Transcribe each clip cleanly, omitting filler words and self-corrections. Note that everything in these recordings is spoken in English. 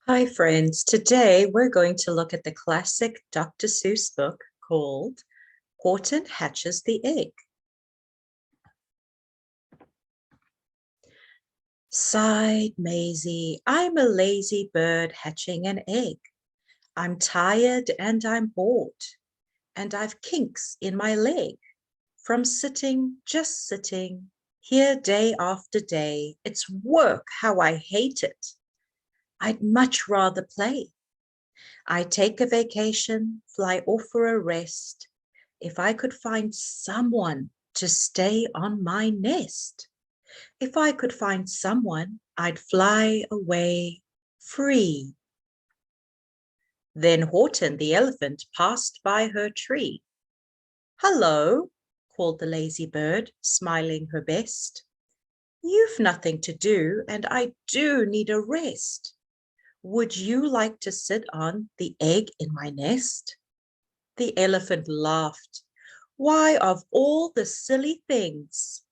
Hi, friends. Today we're going to look at the classic Dr. Seuss book called Horton Hatches the Egg. Sighed Maisie, I'm a lazy bird hatching an egg. I'm tired and I'm bored, and I've kinks in my leg from sitting, just sitting here day after day. It's work, how I hate it. I'd much rather play. I take a vacation, fly off for a rest, if I could find someone to stay on my nest. If I could find someone, I'd fly away free. Then Horton the elephant passed by her tree. Hello, called the lazy bird, smiling her best. You've nothing to do, and I do need a rest. Would you like to sit on the egg in my nest? The elephant laughed. Why, of all the silly things,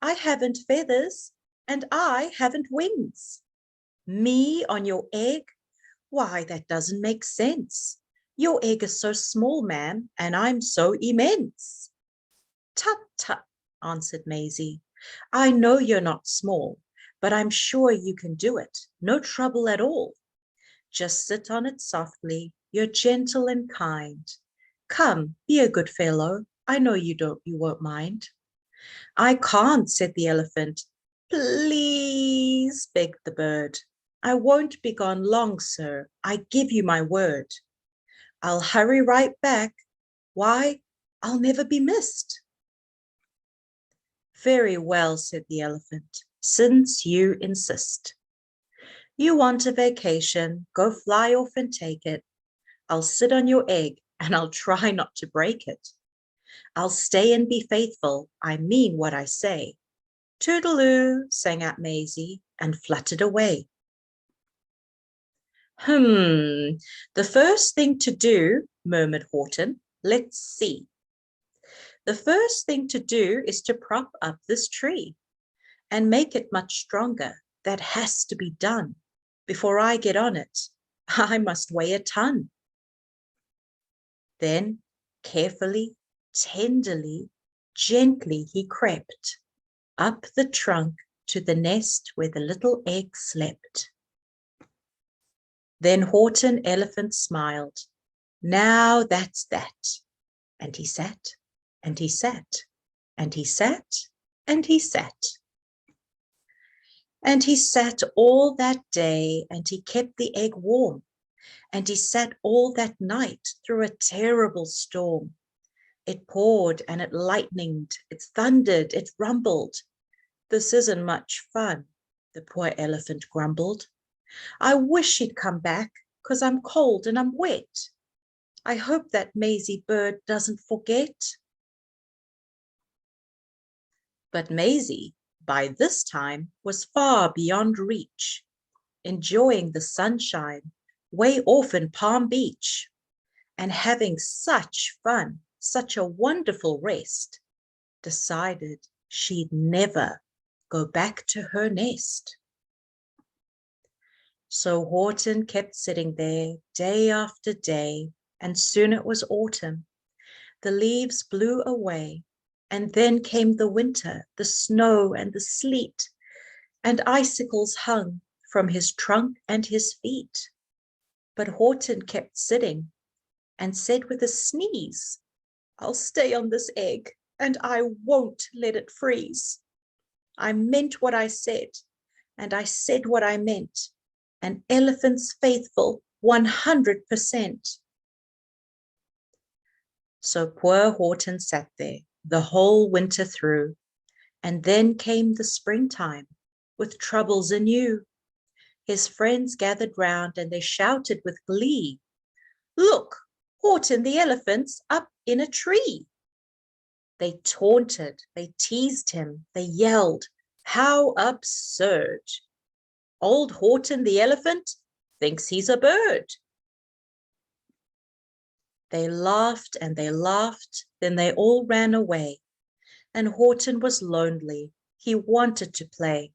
I haven't feathers and I haven't wings. Me on your egg? Why, that doesn't make sense. Your egg is so small, ma'am, and I'm so immense. Tut, tut, answered Maisie. I know you're not small, but I'm sure you can do it. No trouble at all. Just sit on it softly. You're gentle and kind. Come, be a good fellow. I know you won't mind. I can't, said the elephant. Please, begged the bird. I won't be gone long, sir. I give you my word. I'll hurry right back. Why, I'll never be missed. Very well, said the elephant, since you insist. You want a vacation, go fly off and take it. I'll sit on your egg and I'll try not to break it. I'll stay and be faithful. I mean what I say. Toodaloo, sang out Maisie and fluttered away. The first thing to do, murmured Horton. Let's see. The first thing to do is to prop up this tree and make it much stronger. That has to be done. Before I get on it, I must weigh a ton. Then, carefully, tenderly, gently he crept up the trunk to the nest where the little egg slept. Then Horton Elephant smiled. Now that's that. And he sat, and he sat, and he sat, and he sat. And he sat all that day, and he kept the egg warm. And he sat all that night through a terrible storm. It poured and it lightened, it thundered, it rumbled. This isn't much fun, the poor elephant grumbled. I wish he'd come back, 'cause I'm cold and I'm wet. I hope that Maisie bird doesn't forget. But Maisie, by this time, was far beyond reach, enjoying the sunshine way off in Palm Beach, and having such fun, such a wonderful rest, decided she'd never go back to her nest. So Horton kept sitting there day after day, and soon it was autumn. The leaves blew away, and then came the winter, the snow and the sleet, and icicles hung from his trunk and his feet. But Horton kept sitting and said with a sneeze, I'll stay on this egg and I won't let it freeze. I meant what I said, and I said what I meant. An elephant's faithful 100%. So poor Horton sat there the whole winter through, and then came the springtime with troubles anew. His friends gathered round and they shouted with glee, Look, Horton the elephant's up in a tree. They taunted, they teased him, they yelled, how absurd. Old Horton the elephant thinks he's a bird. They laughed and they laughed, then they all ran away. And Horton was lonely. He wanted to play.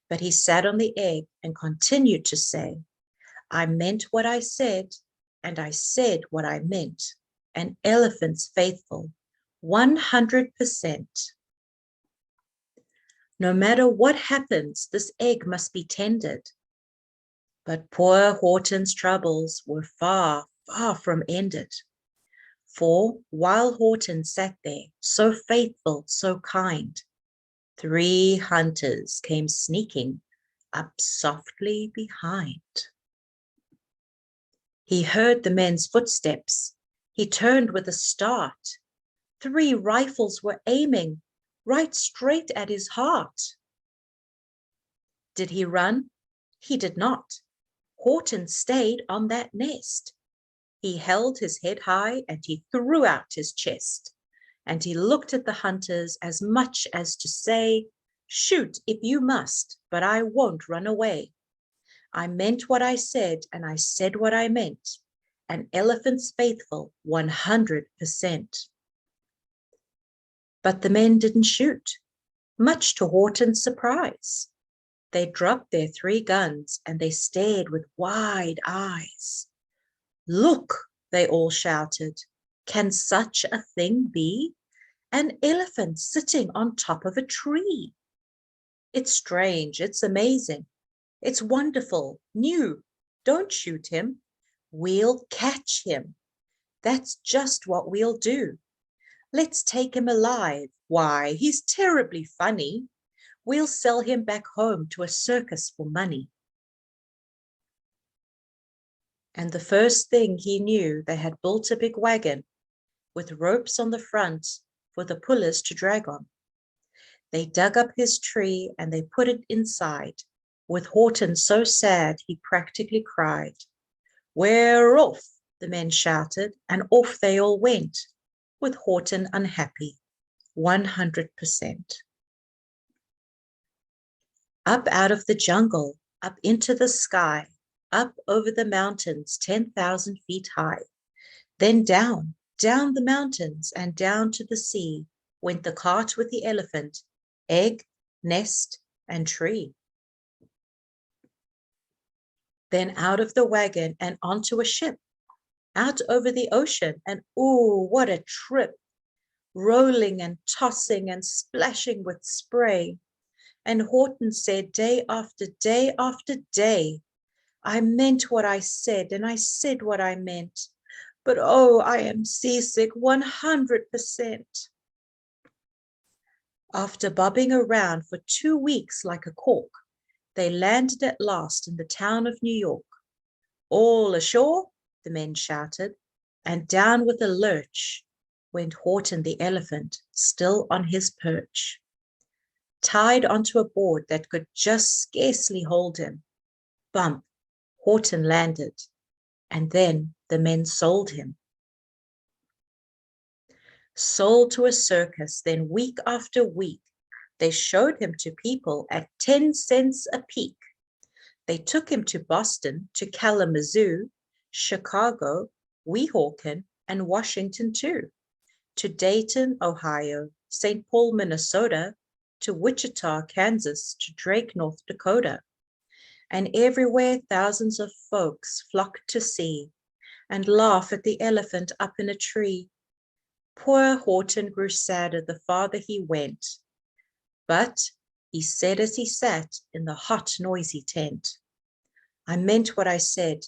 But he sat on the egg and continued to say, I meant what I said, and I said what I meant. An elephant's faithful, 100%. No matter what happens, this egg must be tended. But poor Horton's troubles were far, far from ended. For while Horton sat there, so faithful, so kind, 3 hunters came sneaking up softly behind. He heard the men's footsteps. He turned with a start. 3 rifles were aiming right straight at his heart. Did he run? He did not. Horton stayed on that nest. He held his head high and he threw out his chest. And he looked at the hunters as much as to say, shoot if you must, but I won't run away. I meant what I said, and I said what I meant. An elephant's faithful, 100%. But the men didn't shoot, much to Horton's surprise. They dropped their 3 guns and they stared with wide eyes. Look, they all shouted, can such a thing be? An elephant sitting on top of a tree. It's strange, it's amazing. It's wonderful, new. Don't shoot him. We'll catch him. That's just what we'll do. Let's take him alive. Why, he's terribly funny. We'll sell him back home to a circus for money. And the first thing he knew, they had built a big wagon with ropes on the front for the pullers to drag on. They dug up his tree and they put it inside, with Horton so sad he practically cried. We're off, the men shouted, and off they all went, with Horton unhappy, 100%. Up out of the jungle, up into the sky, up over the mountains 10,000 feet high. Then down, down the mountains and down to the sea went the cart with the elephant, egg, nest, and tree. Then out of the wagon and onto a ship, out over the ocean, and ooh, what a trip! Rolling and tossing and splashing with spray. And Horton said day after day after day, I meant what I said, and I said what I meant. But oh, I am seasick 100%. After bobbing around for 2 weeks like a cork, they landed at last in the town of New York. All ashore, the men shouted, and down with a lurch went Horton the elephant, still on his perch. Tied onto a board that could just scarcely hold him. Bump, Horton landed, and then the men sold him. Sold to a circus, then week after week, they showed him to people at 10 cents a peek. They took him to Boston, to Kalamazoo, Chicago, Weehawken, and Washington too, to Dayton, Ohio, St. Paul, Minnesota, to Wichita, Kansas, to Drake, North Dakota. And everywhere thousands of folks flocked to see and laugh at the elephant up in a tree. Poor Horton grew sadder the farther he went. But he said as he sat in the hot, noisy tent, I meant what I said,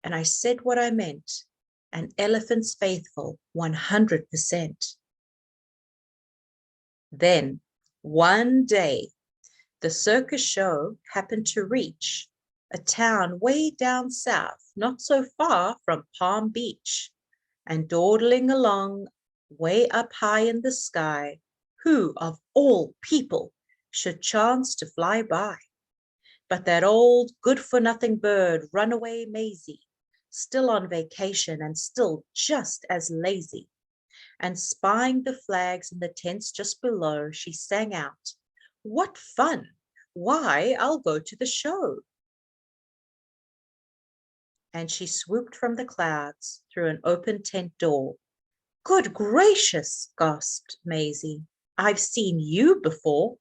and I said what I meant. An elephant's faithful, 100%. Then, one day, the circus show happened to reach a town way down south, not so far from Palm Beach, and dawdling along way up high in the sky, who of all people should chance to fly by but that old good-for-nothing bird, Runaway Maisie, still on vacation and still just as lazy. And spying the flags in the tents just below, she sang out, "What fun! Why, I'll go to the show." And she swooped from the clouds through an open tent door. "Good gracious," gasped Maisie, "I've seen you before."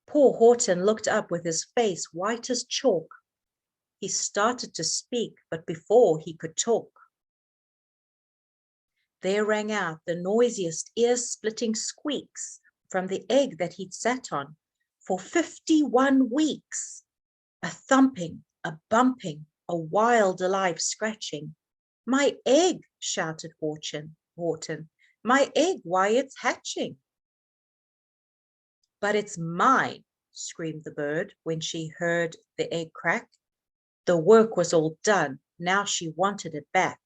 Poor Horton looked up with his face white as chalk. He started to speak, but before he could talk, there rang out the noisiest ear-splitting squeaks from the egg that he'd sat on for 51 weeks. A thumping, a bumping, a wild alive scratching. "My egg!" shouted Horton. "My egg, why it's hatching." "But it's mine," screamed the bird when she heard the egg crack. The work was all done, now she wanted it back.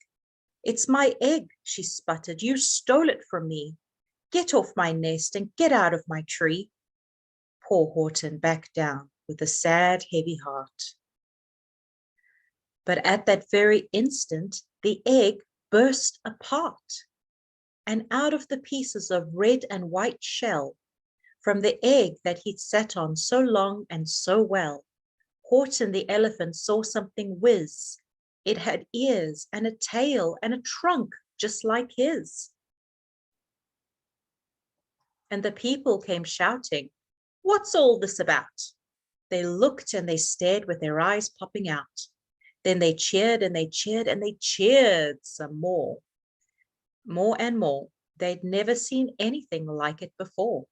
"It's my egg," she sputtered. "You stole it from me. Get off my nest and get out of my tree." Poor Horton backed down with a sad, heavy heart. But at that very instant, the egg burst apart, and out of the pieces of red and white shell, from the egg that he'd sat on so long and so well, Horton the elephant saw something whiz. It had ears and a tail and a trunk just like his. And the people came shouting, "What's all this about?" They looked and they stared with their eyes popping out. Then they cheered and they cheered and they cheered some more. More and more. They'd never seen anything like it before.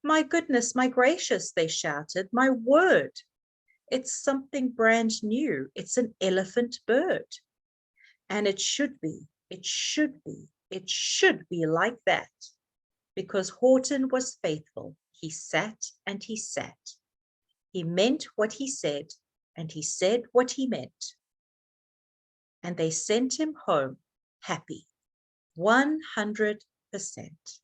"My goodness, my gracious," they shouted, "my word. It's something brand new. It's an elephant bird. And it should be like that." Because Horton was faithful, he sat and he sat. He meant what he said, and he said what he meant. And they sent him home happy, 100%.